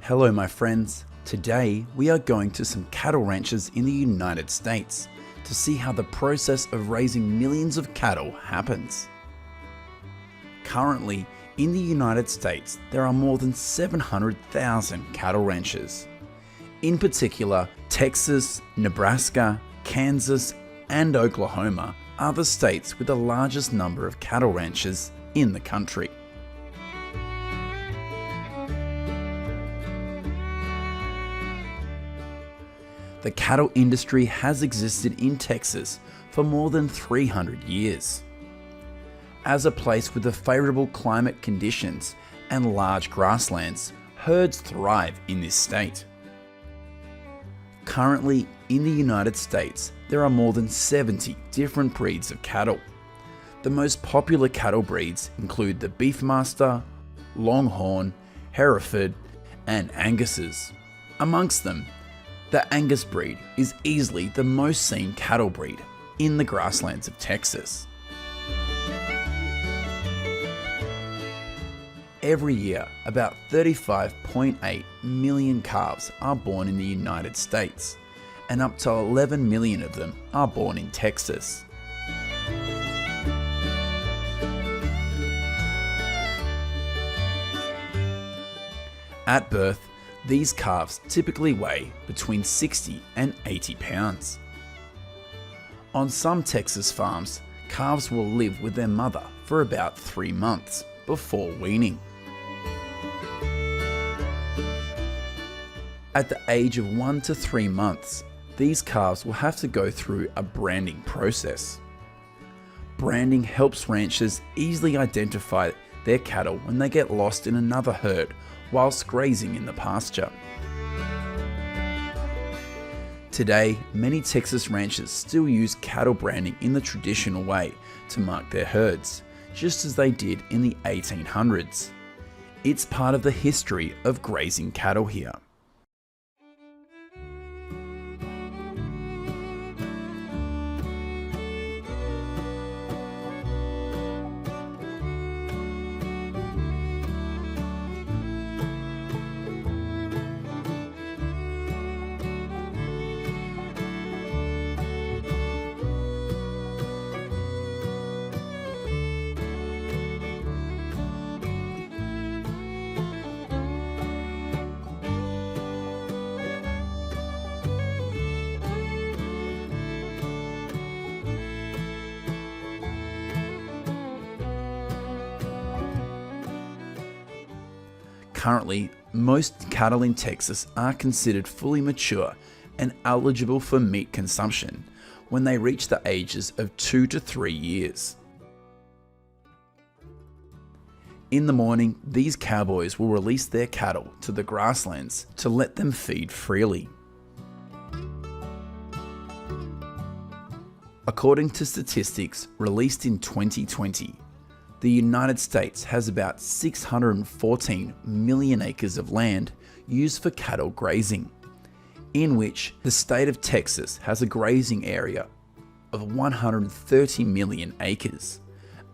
Hello my friends, today we are going to some cattle ranches in the United States to see how the process of raising millions of cattle happens. Currently, in the United States, there are more than 700,000 cattle ranches. In particular, Texas, Nebraska, Kansas, and Oklahoma are the states with the largest number of cattle ranches in the country. The cattle industry has existed in Texas for more than 300 years. As a place with the favourable climate conditions and large grasslands, herds thrive in this state. Currently, in the United States, there are more than 70 different breeds of cattle. The most popular cattle breeds include the Beefmaster, Longhorn, Hereford, and Angus's. Amongst them, the Angus breed is easily the most seen cattle breed in the grasslands of Texas. Every year, about 35.8 million calves are born in the United States, and up to 11 million of them are born in Texas. At birth, these calves typically weigh between 60 and 80 pounds. On some Texas farms, calves will live with their mother for about 3 months before weaning. At the age of 1 to 3 months, these calves will have to go through a branding process. Branding helps ranchers easily identify their cattle when they get lost in another herd whilst grazing in the pasture. Today, many Texas ranchers still use cattle branding in the traditional way to mark their herds, just as they did in the 1800s. It's part of the history of grazing cattle here. Currently, most cattle in Texas are considered fully mature and eligible for meat consumption when they reach the ages of 2 to 3 years. In the morning, these cowboys will release their cattle to the grasslands to let them feed freely. According to statistics released in 2020, the United States has about 614 million acres of land used for cattle grazing, in which the state of Texas has a grazing area of 130 million acres,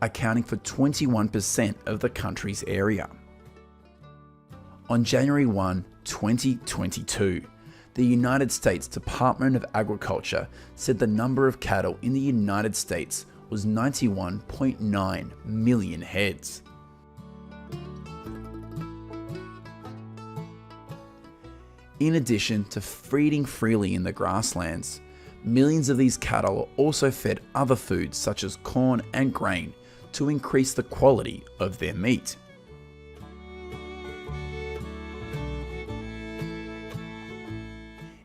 accounting for 21% of the country's area. On January 1, 2022, the United States Department of Agriculture said the number of cattle in the United States was 91.9 million heads. In addition to feeding freely in the grasslands, millions of these cattle are also fed other foods such as corn and grain to increase the quality of their meat.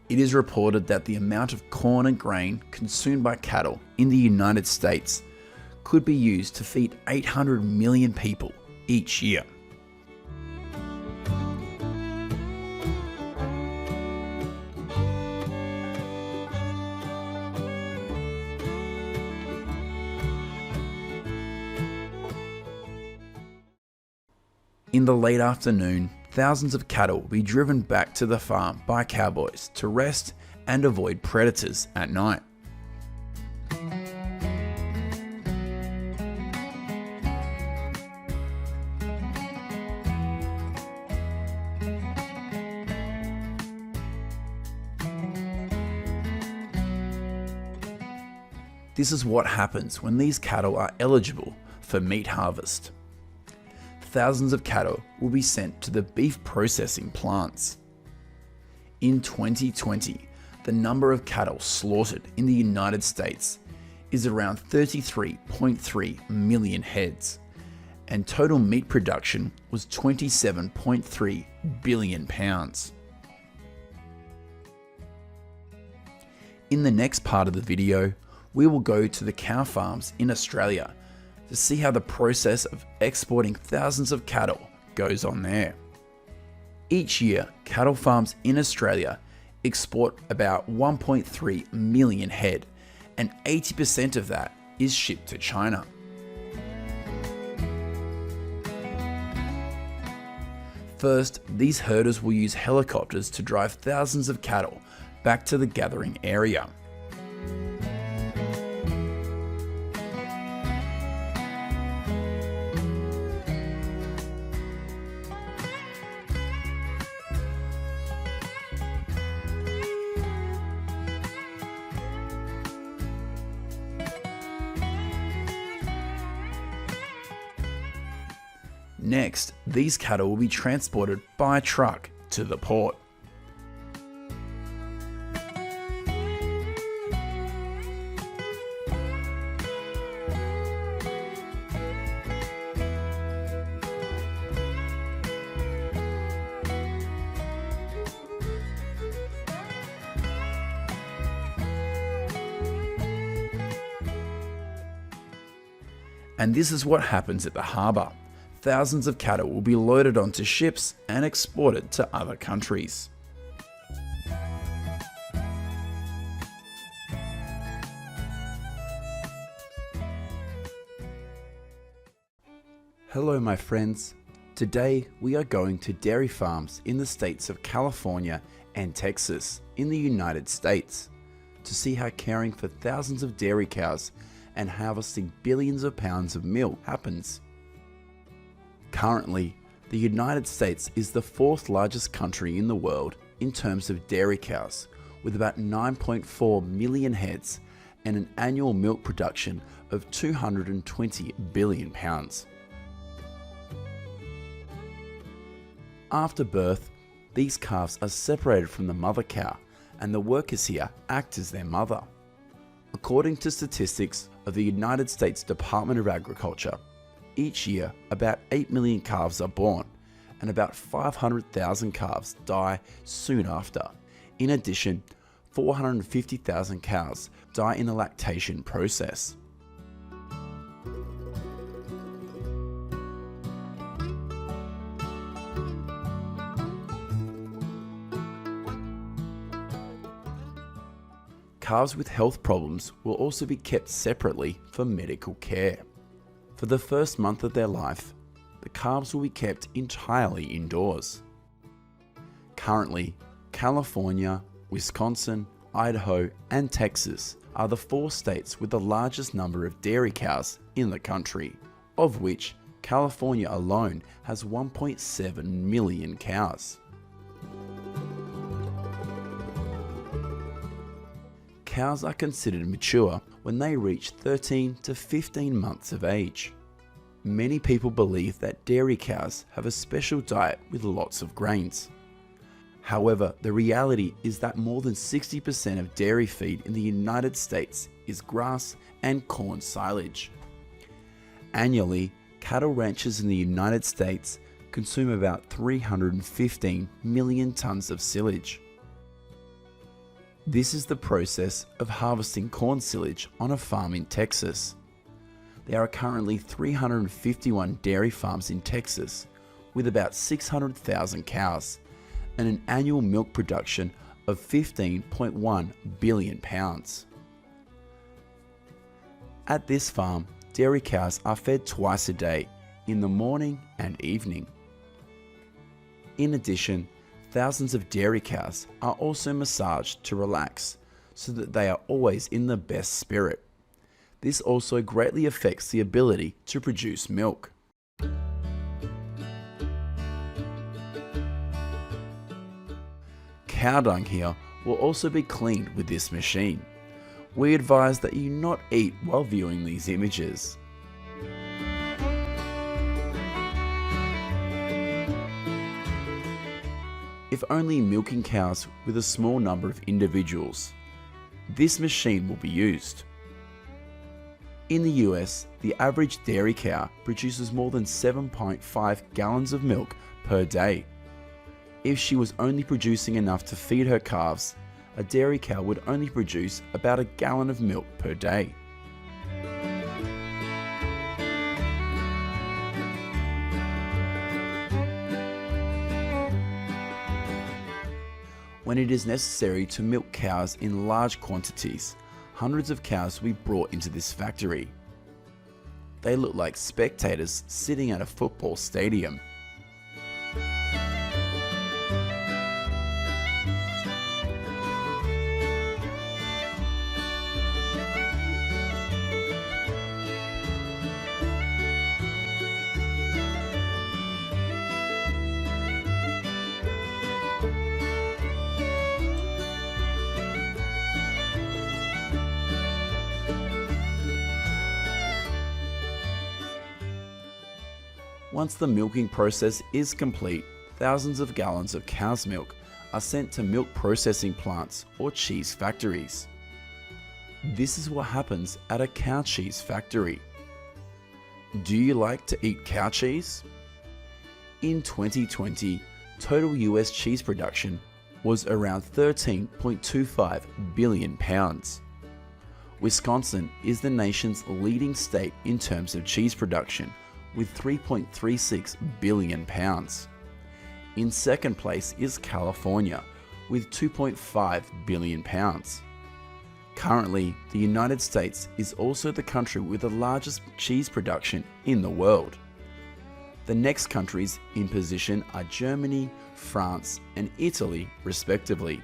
It is reported that the amount of corn and grain consumed by cattle in the United States could be used to feed 800 million people each year. In the late afternoon, thousands of cattle will be driven back to the farm by cowboys to rest and avoid predators at night. This is what happens when these cattle are eligible for meat harvest. Thousands of cattle will be sent to the beef processing plants. In 2020, the number of cattle slaughtered in the United States is around 33.3 million heads, and total meat production was 27.3 billion pounds. In the next part of the video, we will go to the cow farms in Australia to see how the process of exporting thousands of cattle goes on there. Each year, cattle farms in Australia export about 1.3 million head, and 80% of that is shipped to China. First, these herders will use helicopters to drive thousands of cattle back to the gathering area. Next, these cattle will be transported by truck to the port. And this is what happens at the harbour. Thousands of cattle will be loaded onto ships and exported to other countries. Hello my friends. Today we are going to dairy farms in the states of California and Texas in the United States to see how caring for thousands of dairy cows and harvesting billions of pounds of milk happens. Currently, the United States is the fourth largest country in the world in terms of dairy cows, with about 9.4 million heads and an annual milk production of 220 billion pounds. After birth, these calves are separated from the mother cow, and the workers here act as their mother. According to statistics of the United States Department of Agriculture, each year, about 8 million calves are born, and about 500,000 calves die soon after. In addition, 450,000 cows die in the lactation process. Calves with health problems will also be kept separately for medical care. For the first month of their life, the calves will be kept entirely indoors. Currently, California, Wisconsin, Idaho, and Texas are the 4 states with the largest number of dairy cows in the country, of which California alone has 1.7 million cows. Cows are considered mature when they reach 13 to 15 months of age. Many people believe that dairy cows have a special diet with lots of grains. However, the reality is that more than 60% of dairy feed in the United States is grass and corn silage. Annually, cattle ranchers in the United States consume about 315 million tons of silage. This is the process of harvesting corn silage on a farm in Texas. There are currently 351 dairy farms in Texas with about 600,000 cows and an annual milk production of 15.1 billion pounds. At this farm, dairy cows are fed twice a day, in the morning and evening. In addition, thousands of dairy cows are also massaged to relax so that they are always in the best spirit. This also greatly affects the ability to produce milk. Cow dung here will also be cleaned with this machine. We advise that you not eat while viewing these images. If only milking cows with a small number of individuals, this machine will be used. In the US, the average dairy cow produces more than 7.5 gallons of milk per day. If she was only producing enough to feed her calves, a dairy cow would only produce about a gallon of milk per day. When it is necessary to milk cows in large quantities, hundreds of cows will be brought into this factory. They look like spectators sitting at a football stadium. Once the milking process is complete, thousands of gallons of cow's milk are sent to milk processing plants or cheese factories. This is what happens at a cow cheese factory. Do you like to eat cow cheese? In 2020, total US cheese production was around 13.25 billion pounds. Wisconsin is the nation's leading state in terms of cheese production, with 3.36 billion pounds. In second place is California, with 2.5 billion pounds. Currently, the United States is also the country with the largest cheese production in the world. The next countries in position are Germany, France, and Italy, respectively.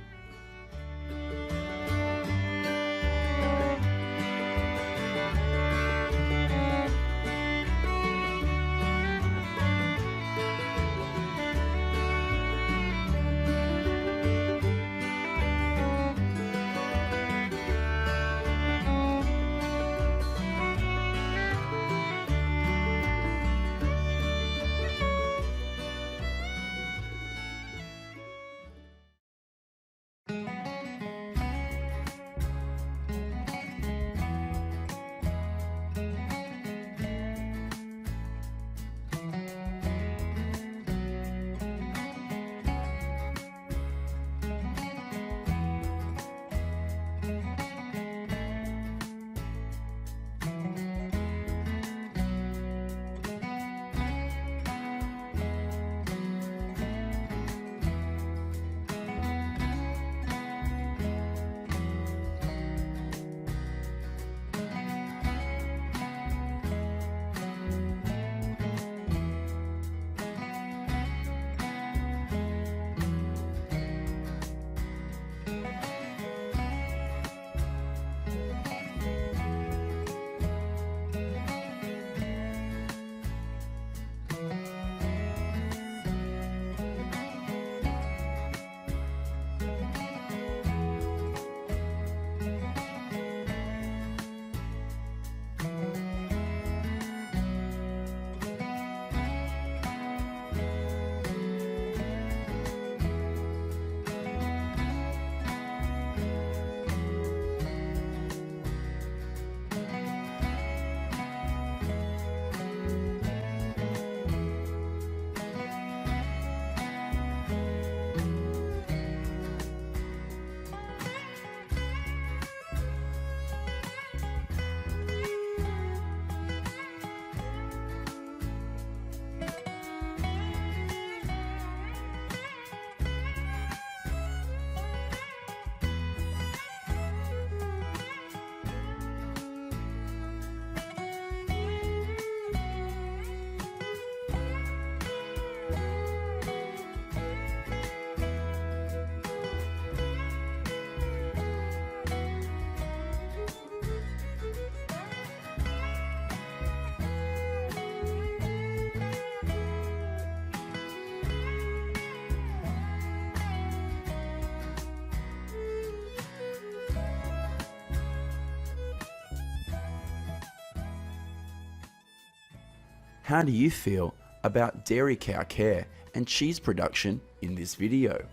How do you feel about dairy cow care and cheese production in this video?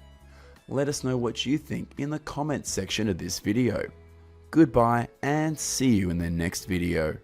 Let us know what you think in the comments section of this video. Goodbye and see you in the next video.